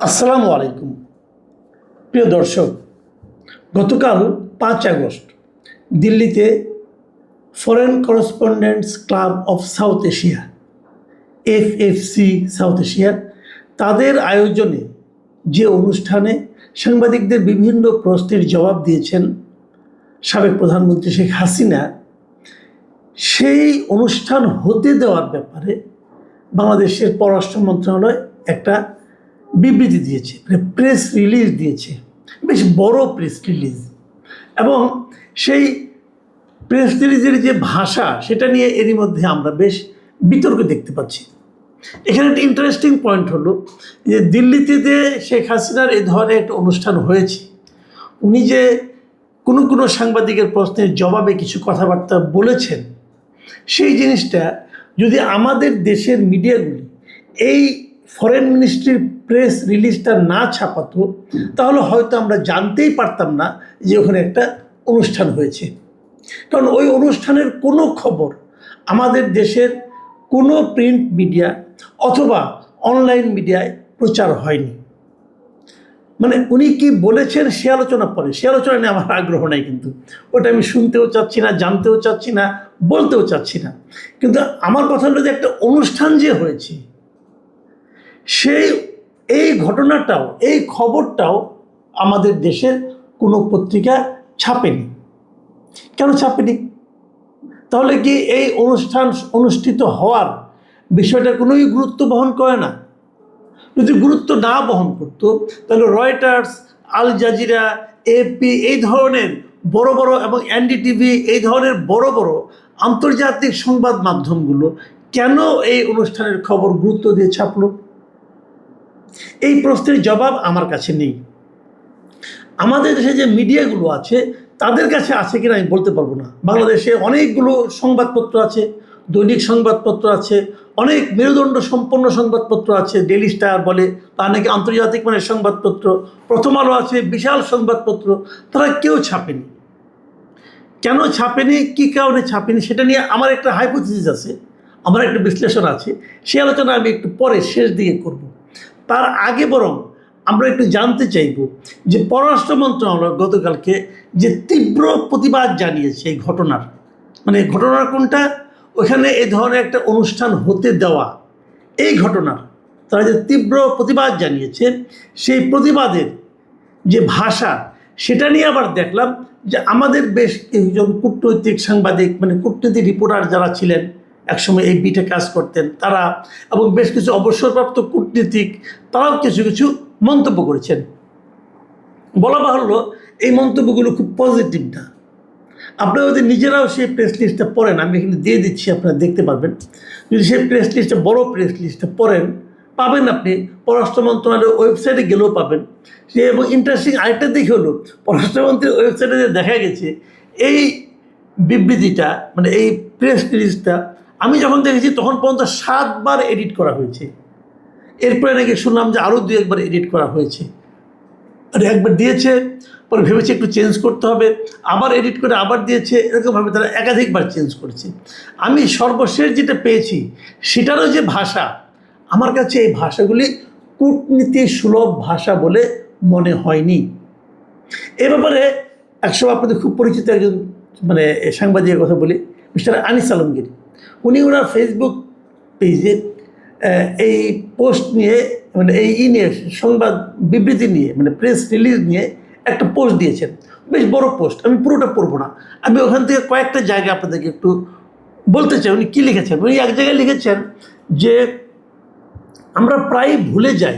আসসালামু আলাইকুম প্রিয় দর্শক, গতকাল 5 আগস্ট দিল্লিতে foreign correspondents club of south Asia FFC south Asia তাদের আয়োজনে যে অনুষ্ঠানে সাংবাদিকদের বিভিন্ন প্রশ্নের জবাব দিয়েছেন সাবেক প্রধানমন্ত্রী শেখ হাসিনা, সেই অনুষ্ঠান হতে দেওয়ার ব্যাপারে বাংলাদেশের পররাষ্ট্র মন্ত্রণালয় একটা বিবৃতি দিয়েছে, প্রেস রিলিজ দিয়েছে, বেশ বড় প্রেস রিলিজ। এবং সেই প্রেস রিলিজের যে ভাষা সেটা নিয়ে এরই মধ্যে আমরা বেশ বিতর্ক দেখতে পাচ্ছি। এখানে একটা ইন্টারেস্টিং পয়েন্ট হলো যে দিল্লিতে যে শেখ হাসিনার এই ধরনের একটা অনুষ্ঠান হয়েছে, উনি যে কোনো সাংবাদিকের প্রশ্নের জবাবে কিছু কথাবার্তা বলেছেন, সেই জিনিসটা যদি আমাদের দেশের মিডিয়াগুলি এই ফরেন মিনিস্ট্রির প্রেস রিলিজটা না ছাপাতো, তাহলে হয়তো আমরা জানতেই পারতাম না যে ওখানে একটা অনুষ্ঠান হয়েছে। কারণ ওই অনুষ্ঠানের কোনো খবর আমাদের দেশের কোনো প্রিন্ট মিডিয়া অথবা অনলাইন মিডিয়ায় প্রচার হয়নি। মানে উনি কি বলেছেন সে আলোচনা পরে, সে আলোচনা নিয়ে আমার আগ্রহ নাই, কিন্তু ওটা আমি শুনতেও চাচ্ছি না, জানতেও চাচ্ছি না, বলতেও চাচ্ছি না। কিন্তু আমার কথা হলো যে একটা অনুষ্ঠান যে হয়েছে, এই ঘটনাটাও, এই খবরটাও আমাদের দেশের কোনো পত্রিকা ছাপেনি। কেন ছাপেনি? তাহলে কি এই অনুষ্ঠান অনুষ্ঠিত হওয়ার বিষয়টা কোনোই গুরুত্ব বহন করে না? যদি গুরুত্ব না বহন করতো, তাহলে রয়টার্স, আল জাজিরা, এপি এই ধরনের বড় বড় এবং এনডিটিভি এই ধরনের বড় বড় আন্তর্জাতিক সংবাদ মাধ্যমগুলো কেন এই অনুষ্ঠানের খবর গুরুত্ব দিয়ে ছাপলো? এই প্রশ্নের জবাব আমার কাছে নেই। আমাদের দেশে যে মিডিয়াগুলো আছে তাদের কাছে আছে কিনা আমি বলতে পারবো না। বাংলাদেশে অনেকগুলো সংবাদপত্র আছে, দৈনিক সংবাদপত্র আছে, অনেক মেরুদণ্ড সম্পন্ন সংবাদপত্র আছে, ডেইলি স্টার বলে, তার নাকি আন্তর্জাতিক মানের সংবাদপত্র, প্রথম আলো আছে, বিশাল সংবাদপত্র, তারা কেউ ছাপেনি। কেন ছাপেনি, কী কারণে ছাপেনি, সেটা নিয়ে আমার একটা হাইপোথিসিস আছে, আমার একটা বিশ্লেষণ আছে। সেই আলোচনা আমি একটু পরে শেষ দিকে করব। তার আগে বরং আমরা একটু জানতে চাইব যে পররাষ্ট্র মন্ত্রণালয় গতকালকে যে তীব্র প্রতিবাদ জানিয়েছে এই ঘটনার, মানে ঘটনার কোনটা, ওখানে এই ধরনের একটা অনুষ্ঠান হতে দেওয়া, এই ঘটনার তারা যে তীব্র প্রতিবাদ জানিয়েছে, সেই প্রতিবাদের যে ভাষা সেটা নিয়ে আবার দেখলাম যে আমাদের বেশ কিছুজন কূটনৈতিক সাংবাদিক, মানে কূটনৈতিক রিপোর্টার যারা ছিলেন, একসময় এই বিটে কাজ করতেন তারা, এবং বেশ কিছু অবসরপ্রাপ্ত কূটনীতিক, তারাও কিছু কিছু মন্তব্য করেছেন। বলা বাহুল্য এই মন্তব্যগুলো খুব পজিটিভ না। আপনারা যদি নিজেরাও সেই প্রেস লিস্টটা পড়েন, আমি এখানে দিয়ে দিচ্ছি, আপনারা দেখতে পারবেন। যদি সেই প্রেস লিস্টটা, বড় প্রেস লিস্টটা পড়েন, পাবেন আপনি পররাষ্ট্র মন্ত্রণালয়ের ওয়েবসাইটে গেলেও পাবেন। সে এবং ইন্টারেস্টিং আরেকটা দিক হলো, পররাষ্ট্রমন্ত্রীর ওয়েবসাইটে দেখা গেছে এই বিবৃতিটা, মানে এই প্রেস রিলিজটা আমি যখন দেখেছি তখন পর্যন্ত 7 বার এডিট করা হয়েছে। এরপরে নাকি শুনলাম যে আরও 2-1 বার এডিট করা হয়েছে। আর একবার দিয়েছে, পরে ভেবেছে একটু চেঞ্জ করতে হবে, আবার এডিট করে আবার দিয়েছে, এরকমভাবে তারা একাধিকবার চেঞ্জ করেছে। আমি সর্বশেষ যেটা পেয়েছি সেটারও যে ভাষা, আমার কাছে এই ভাষাগুলি কূটনীতি সুলভ ভাষা বলে মনে হয়নি। এ ব্যাপারে একসময় আপনাদের খুব পরিচিত একজন মানে সাংবাদিকের কথা বলি, মিস্টার আনিস আলমগীর, উনি ওনার ফেসবুক পেজে এই পোস্ট নিয়ে, মানে এই নিয়ে, সংবাদ বিবৃতি নিয়ে, মানে প্রেস রিলিজ নিয়ে একটা পোস্ট দিয়েছেন, বেশ বড় পোস্ট। আমি পুরোটা পড়বো না, আমি ওখান থেকে কয়েকটা জায়গা আপনাদেরকে একটু বলতে চাই উনি কী লিখেছেন। উনি এক জায়গায় লিখেছেন যে আমরা প্রায় ভুলে যাই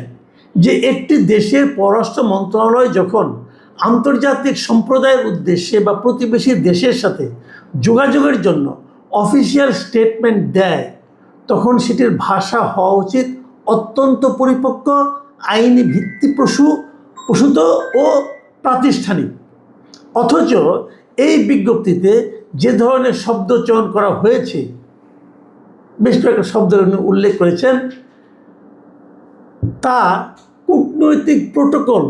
যে একটি দেশের পররাষ্ট্র মন্ত্রণালয় যখন আন্তর্জাতিক সম্প্রদায়ের উদ্দেশ্যে বা প্রতিবেশী দেশের সাথে যোগাযোগের জন্য অফিসিয়াল স্টেটমেন্ট দেয়, তখন সেটির ভাষা হওয়া উচিত অত্যন্ত পরিপক্ক, আইনি ভিত্তিপ্রসূত ও প্রাতিষ্ঠানিক। অথচ এই বিজ্ঞপ্তিতে যে ধরনের শব্দ চয়ন করা হয়েছে, বেশ কয়েকটা শব্দ উল্লেখ করেছেন, তা কূটনৈতিক প্রোটোকল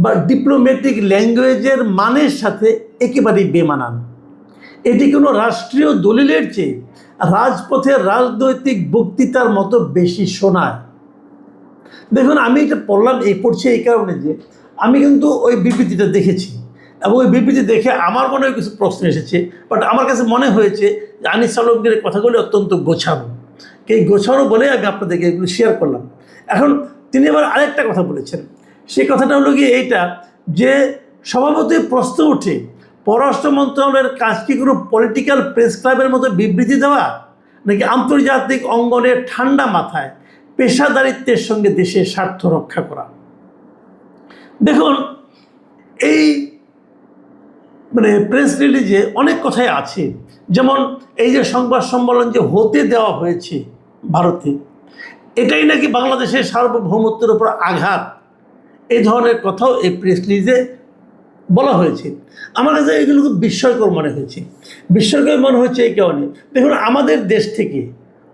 বা ডিপ্লোম্যাটিক ল্যাঙ্গুয়েজের মানের সাথে একেবারেই বেমানান। এটি কোনো রাষ্ট্রীয় দলিলের চেয়ে রাজপথের রাজনৈতিক বক্তৃতার মতো বেশি শোনায়। দেখুন, আমি এটা পড়ছি এই কারণে যে আমি কিন্তু ওই বিবৃতিটা দেখেছি, এবং ওই বিবৃতি দেখে আমার মনে হয় কিছু প্রশ্ন এসেছে। বাট আমার কাছে মনে হয়েছে যে আনিস আলমগীরের কথাগুলি অত্যন্ত গোছানো, এই গোছানো বলে আমি আপনাদেরকে এগুলো শেয়ার করলাম। এখন তিনি আবার আরেকটা কথা বলেছেন, সেই কথাটা হলো গিয়ে এইটা যে স্বভাবতই প্রশ্ন ওঠে, পররাষ্ট্র মন্ত্রণালয়ের কাজ কি কোনো পলিটিক্যাল প্রেস ক্লাবের মতো বিবৃতি দেওয়া, নাকি আন্তর্জাতিক অঙ্গনে ঠান্ডা মাথায় পেশাদারিত্বের সঙ্গে দেশের স্বার্থ রক্ষা করা। দেখুন, এই প্রেস রিলিজে অনেক কথাই আছে, যেমন এই যে সংবাদ সম্মেলন যে হতে দেওয়া হয়েছে ভারতে, এটাই নাকি বাংলাদেশের সার্বভৌমত্বের উপর আঘাত, এই ধরনের কথাও এই প্রেস রিলিজে বলা হয়েছে। আমার কাছে এগুলো খুব বিস্ময়কর মনে হয়েছে। বিস্ময়কর মনে হচ্ছে এই কারণে, দেখুন, আমাদের দেশ থেকে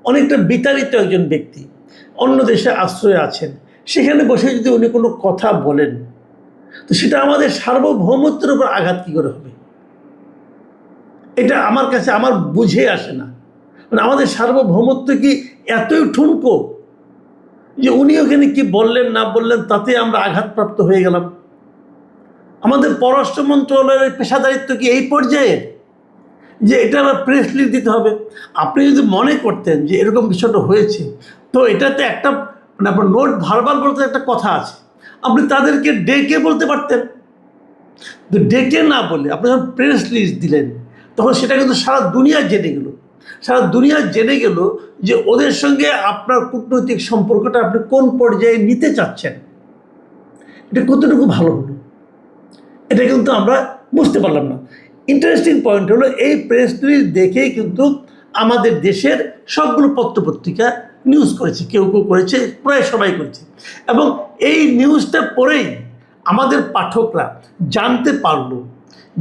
অনেকটা বিতাড়িত একজন ব্যক্তি অন্য দেশে আশ্রয়ে আছেন, সেখানে বসে যদি উনি কোনো কথা বলেন, তো সেটা আমাদের সার্বভৌমত্বের উপর আঘাত কী করে হবে? এটা আমার কাছে আমার বুঝে আসে না। আমাদের সার্বভৌমত্ব কি এতই ঠুনকো যে উনি ওখানে কি বললেন না বললেন তাতে আমরা আঘাতপ্রাপ্ত হয়ে গেলাম? আমাদের পররাষ্ট্র মন্ত্রণালয়ের পেশাদারিত্ব কি এই পর্যায়ে যে এটা আবার প্রেস রিলিজ দিতে হবে? আপনি যদি মনে করতেন যে এরকম বিষয়টা হয়েছে, তো এটাতে একটা আপনার নোট ভারবার বলতে একটা কথা আছে, আপনি তাদেরকে ডেকে বলতে পারতেন। তো ডেকে না বলে আপনি যখন প্রেস রিলিজ দিলেন, তখন সেটা কিন্তু সারা দুনিয়া জেনে গেল। সারা দুনিয়া জেনে গেল যে ওদের সঙ্গে আপনার কূটনৈতিক সম্পর্কটা আপনি কোন পর্যায়ে নিতে চাচ্ছেন। এটা কতটুকু ভালো হলো, এটা কিন্তু আমরা বুঝতে পারলাম না। ইন্টারেস্টিং পয়েন্ট হলো, এই প্রেস রিলিজ দেখেই কিন্তু আমাদের দেশের সবগুলো পত্রপত্রিকা নিউজ করেছে, কেউ কেউ করেছে, প্রায় সবাই করেছে। এবং এই নিউজটা পড়েই আমাদের পাঠকরা জানতে পারলো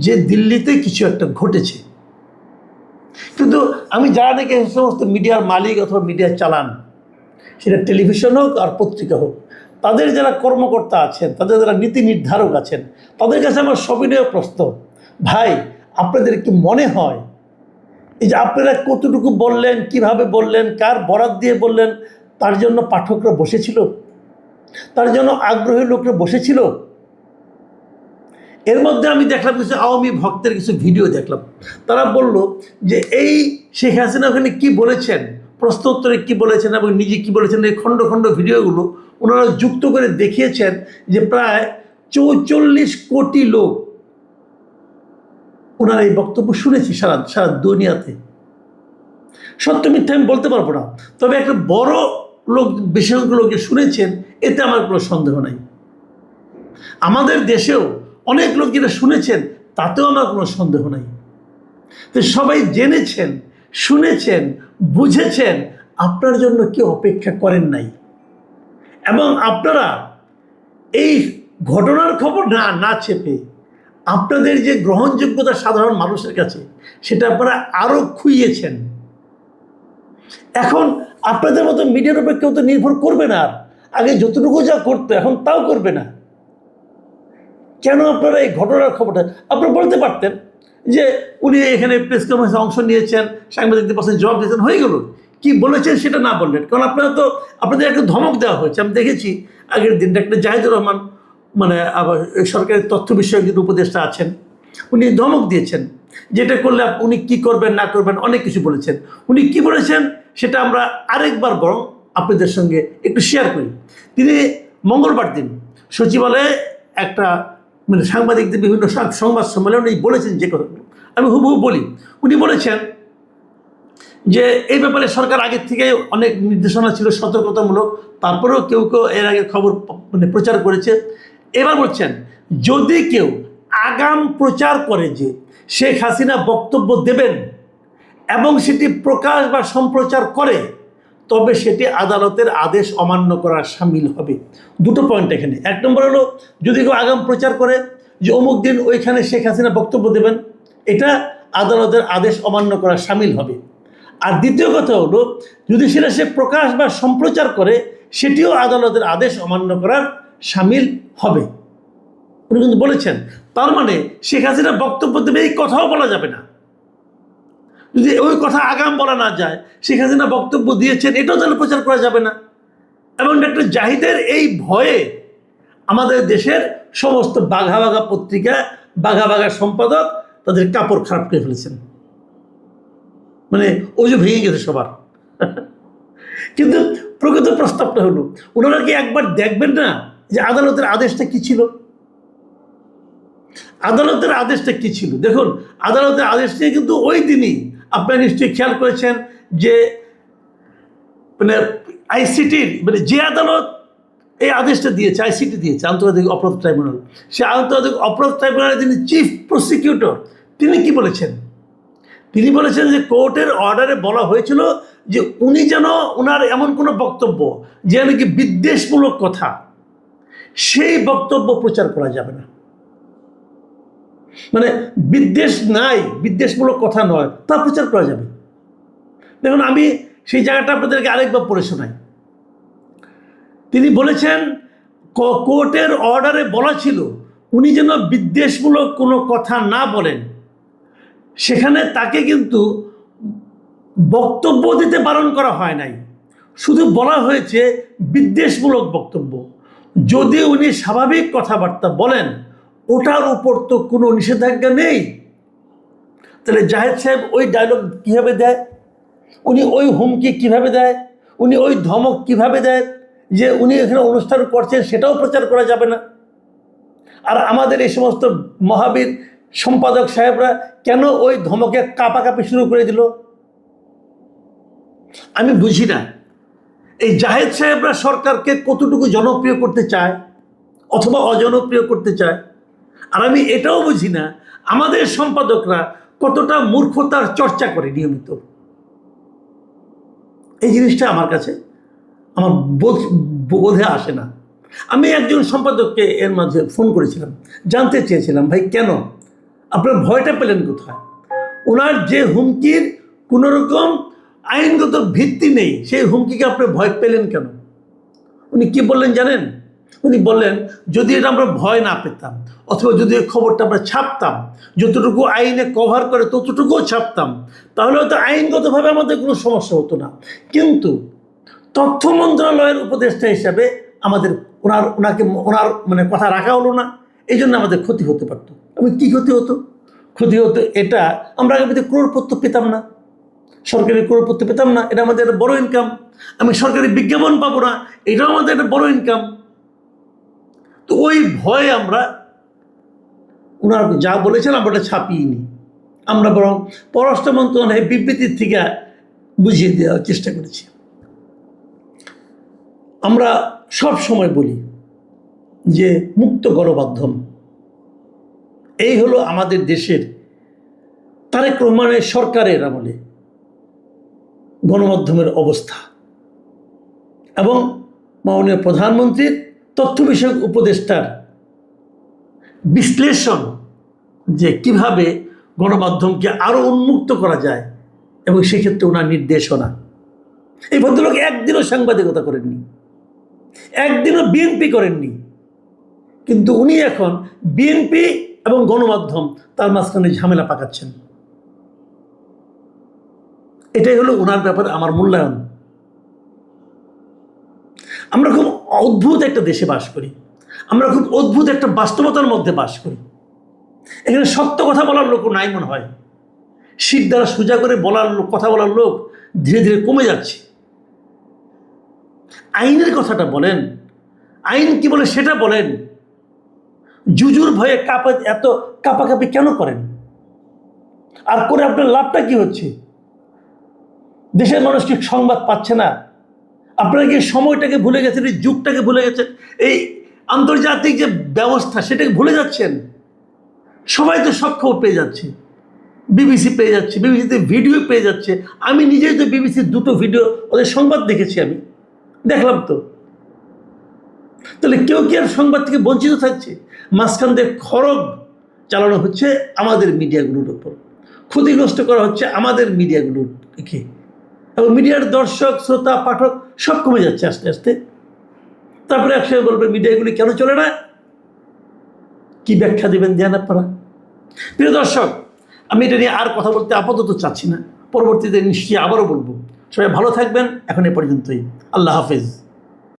যে দিল্লিতে কিছু একটা ঘটেছে। কিন্তু আমি যারা নাকি এই সমস্ত মিডিয়ার মালিক অথবা মিডিয়া চালান, সেটা টেলিভিশন হোক আর পত্রিকা হোক, তাদের যারা কর্মকর্তা আছেন, তাদের যারা নীতি নির্ধারক আছেন, তাদের কাছে আমার সবিনয় প্রশ্ন, ভাই, আপনাদের কি মনে হয় এই যে আপনারা কতটুকু বললেন, কিভাবে বললেন, কার বরাত দিয়ে বললেন, তার জন্য পাঠকরা বসেছিল, তার জন্য আগ্রহী লোকরা বসেছিল? এর মধ্যে আমি দেখলাম কিছু আওয়ামী ভক্তের কিছু ভিডিও দেখলাম, তারা বলল যে এই শেখ হাসিনা ওখানে কী বলেছেন, প্রশ্ন উত্তরে কী বলেছেন এবং নিজে কী বলেছেন, এই খণ্ড খণ্ড ভিডিওগুলো ওনারা যুক্ত করে দেখিয়েছেন যে প্রায় 44 কোটি লোক ওনারা এই বক্তব্য শুনেছি সারা দুনিয়াতে। সত্য মিথ্যা আমি বলতে পারবো না, তবে একটা বড় লোক, বেশি সংখ্যক লোক শুনেছেন, এতে আমার কোনো সন্দেহ নাই। আমাদের দেশেও অনেক লোক যেটা শুনেছেন, তাতেও আমার কোনো সন্দেহ নাই। তো সবাই জেনেছেন, শুনেছেন, বুঝেছেন, আপনার জন্য কেউ অপেক্ষা করেন নাই। এবং আপনারা এই ঘটনার খবর না চেপে আপনাদের যে গ্রহণযোগ্যতা সাধারণ মানুষের কাছে, সেটা আপনারা আরও খুইয়েছেন। এখন আপনাদের মতো মিডিয়ার উপর কেউ তো নির্ভর করবে না, আর আগে যতটুকু যা করতো এখন তাও করবে না। কেন আপনারা এই ঘটনার খবরটা আপনারা বলতে পারতেন যে উনি এখানে প্রেস কনফারেন্সে অংশ নিয়েছেন, সাংবাদিকদের পাশে জবাব দিয়েছেন, হয়ে গেল। কি বলেছেন সেটা না বললেন, কারণ আপনারা তো আপনাদের একটা ধমক দেওয়া হয়েছে। আমি দেখেছি আগের দিন একটা জাহিদুর রহমান, আবার সরকারের তথ্য বিষয়ক যে উপদেষ্টা আছেন, উনি ধমক দিয়েছেন, যেটা করলে উনি কি করবেন না করবেন অনেক কিছু বলেছেন। উনি কি বলেছেন সেটা আমরা আরেকবার বরং আপনাদের সঙ্গে একটু শেয়ার করি। তিনি মঙ্গলবার দিন সচিবালয়ে একটা সাংবাদিকদের বিভিন্ন সংবাদ সম্মেলন উনি বলেছেন যে কথাগুলো আমি হুবহু বলি। উনি বলেছেন যে এই ব্যাপারে সরকার আগের থেকে অনেক নির্দেশনা ছিল সতর্কতামূলক, তারপরেও কেউ কেউ এর আগে খবর প্রচার করেছে। এবার বলছেন, যদি কেউ আগাম প্রচার করে যে শেখ হাসিনা বক্তব্য দেবেন এবং সেটি প্রকাশ বা সম্প্রচার করে, তবে সেটি আদালতের আদেশ অমান্য করার সামিল হবে। দুটো পয়েন্ট এখানে। এক নম্বর হলো, যদি কেউ আগাম প্রচার করে যে অমুক দিন ওইখানে শেখ হাসিনা বক্তব্য দেবেন, এটা আদালতের আদেশ অমান্য করার সামিল হবে। আর দ্বিতীয় কথা হলো, যদি সেটা সে প্রকাশ বা সম্প্রচার করে, সেটিও আদালতের আদেশ অমান্য করার সামিল হবে। উনি কিন্তু বলেছেন, তার মানে শেখ হাসিনা বক্তব্য দেবে এই কথাও বলা যাবে না। যদি ওই কথা আগাম বলা না যায়, শেখ হাসিনা বক্তব্য দিয়েছেন এটাও যেন প্রচার করা যাবে না। এবং ডক্টর জাহিদের এই ভয়ে আমাদের দেশের সমস্ত বাঘা বাঘা পত্রিকা, বাঘা বাঘা সম্পাদক তাদের কাপড় খারাপ করে ফেলেছেন, মানে ওই যে ভেঙে গেছে সবার। কিন্তু প্রকৃত প্রস্তাবটা হলো, ওনারা কি একবার দেখবেন না যে আদালতের আদেশটা কি ছিল? আদালতের আদেশটা কি ছিল? দেখুন, আদালতের আদেশ নিয়ে কিন্তু ওই দিনই আপনারা নিশ্চয়ই খেয়াল করেছেন যে মানে আইসিটির মানে যে আদালত এই আদেশটা দিয়েছে, আইসিটি দিয়েছে, আন্তর্জাতিক অপরাধ ট্রাইব্যুনাল, সে আন্তর্জাতিক অপরাধ ট্রাইব্যুনালের যিনি চিফ প্রসিকিউটর, তিনি কি বলেছেন? তিনি বলেছেন যে কোর্টের অর্ডারে বলা হয়েছিল যে উনি যেন ওনার এমন কোনো বক্তব্য যে নাকি বিদ্বেষমূলক কথা, সেই বক্তব্য প্রচার করা যাবে না। মানে বিদ্বেষ নাই, বিদ্বেষমূলক কথা নয়, তা প্রচার করা যাবে। দেখুন, আমি সেই জায়গাটা আপনাদেরকে আরেকবার পড়ে শোনাই। তিনি বলেছেন কোর্টের অর্ডারে বলা ছিল উনি যেন বিদ্বেষমূলক কোনো কথা না বলেন, সেখানে তাকে কিন্তু বক্তব্য দিতে বারণ করা হয় নাই, শুধু বলা হয়েছে বিদ্বেষমূলক বক্তব্য। যদি উনি স্বাভাবিক কথাবার্তা বলেন, ওটার উপর তো কোনো নিষেধাজ্ঞা নেই। তাহলে জাহেদ সাহেব ওই ডায়লগ কীভাবে দেয়? উনি ওই হুমকি কিভাবে দেয়? উনি ওই ধমক কিভাবে দেয় যে উনি এখানে অনুষ্ঠান করছেন সেটাও প্রচার করা যাবে না? আর আমাদের এই সমস্ত মহাবীর সম্পাদক সাহেবরা কেন ওই ধমকে কাঁপাকাঁপি শুরু করে দিল? আমি বুঝি না এই জাহেদ সাহেবরা সরকারকে কতটুকু জনপ্রিয় করতে চায় অথবা অজনপ্রিয় করতে চায়। আর আমি এটাও বুঝি না আমাদের সম্পাদকরা কতটা মূর্খতার চর্চা করে নিয়মিত। এই জিনিসটা আমার কাছে আমার বোধে আসে না। আমি একজন সম্পাদককে এর মাঝে ফোন করেছিলাম, জানতে চেয়েছিলাম, ভাই কেন আপনার ভয়টা পেলেন কোথায়? ওনার যে হুমকির কোনোরকম আইনগত ভিত্তি নেই, সেই হুমকিকে আপনি ভয় পেলেন কেন? উনি কি বললেন জানেন? উনি বললেন, যদি এটা আমরা ভয় না পেতাম অথবা যদি এই খবরটা আমরা ছাপতাম, যতটুকু আইনে কভার করে ততটুকুও ছাপতাম, তাহলে হয়তো আইনগতভাবে আমাদের কোনো সমস্যা হতো না। কিন্তু তথ্য মন্ত্রণালয়ের উপদেষ্টা হিসাবে আমাদের ওনার মানে কথা রাখা হলো না, এই জন্য আমাদের ক্ষতি হতে পারতো। আমি কি ক্ষতি হতো? ক্ষতি হতো এটা, আমরা আগামীতে ক্রোড়পত্র পেতাম না, সরকারি ক্রোড়পত্র পেতাম না, এটা আমাদের একটা বড় ইনকাম। আমি সরকারি বিজ্ঞাপন পাবো না, এটাও আমাদের একটা বড় ইনকাম। তো ওই ভয়ে আমরা ওনার যা বলেছেন আমরা ওটা ছাপিয়ে আমরা বরং পররাষ্ট্র মন্ত্রণালয়ের বিবৃতির থেকে বুঝিয়ে দেওয়ার চেষ্টা করেছি। আমরা সব সময় বলি যে মুক্ত গণমাধ্যম, এই হলো আমাদের দেশের তারেক রহমানের সরকারের আমলে গণমাধ্যমের অবস্থা, এবং মাননীয় প্রধানমন্ত্রীর তথ্য বিষয়ক উপদেষ্টার বিশ্লেষণ যে কিভাবে গণমাধ্যমকে আরও উন্মুক্ত করা যায়, এবং সেক্ষেত্রে ওনার নির্দেশনা। এই ভদ্রলোক একদিনও সাংবাদিকতা করেননি, একদিনও বিএনপি করেননি, কিন্তু উনি এখন বিএনপি এবং গণমাধ্যম তার মাঝখানে ঝামেলা পাকাচ্ছেন। এটাই হলো ওনার ব্যাপারে আমার মূল্যায়ন। আমরা খুব অদ্ভুত একটা দেশে বাস করি, আমরা খুব অদ্ভুত একটা বাস্তবতার মধ্যে বাস করি। এখানে সত্য কথা বলার লোক নাই মনে হয়, শীত দ্বারা সোজা করে কথা বলার লোক ধীরে ধীরে কমে যাচ্ছে। আইনের কথাটা বলেন, আইন কি বলে সেটা বলেন, জুজুর ভয়ে এত কাঁপাকাঁপি কেন করেন? আর করে আপনার লাভটা কি হচ্ছে? দেশের মানুষ কি সংবাদ পাচ্ছে না? আপনারা কি সময়টাকে ভুলে গেছেন, এই যুগটাকে ভুলে গেছেন, এই আন্তর্জাতিক যে ব্যবস্থা সেটাকে ভুলে যাচ্ছেন? সবাই তো সব খবর পেয়ে যাচ্ছে, বিবিসি পেয়ে যাচ্ছে, বিবিসিতে ভিডিও পেয়ে যাচ্ছে। আমি নিজেই তো বিবিসির 2টো ভিডিও ওদের সংবাদ দেখেছি, আমি দেখলাম তো। তাহলে কেউ কি আর সংবাদ থেকে বঞ্চিত থাকছে? মাঝখান দিয়ে খড়গ চালানো হচ্ছে আমাদের মিডিয়াগুলোর উপর, ক্ষতিগ্রস্ত করা হচ্ছে আমাদের মিডিয়াগুলোকে, এবং মিডিয়ার দর্শক শ্রোতা পাঠক সব কমে যাচ্ছে আস্তে আস্তে। তারপরে একসাথে বলবে মিডিয়াগুলি কেন চলে না? কি ব্যাখ্যা দেবেন দেন আপনারা? প্রিয় দর্শক, আমি এটা নিয়ে আর কথা বলতে আপাতত চাচ্ছি না, পরবর্তীতে নিশ্চয়ই আবারও বলবো। সবাই ভালো থাকবেন, এখন এ পর্যন্তই। আল্লাহ হাফেজ।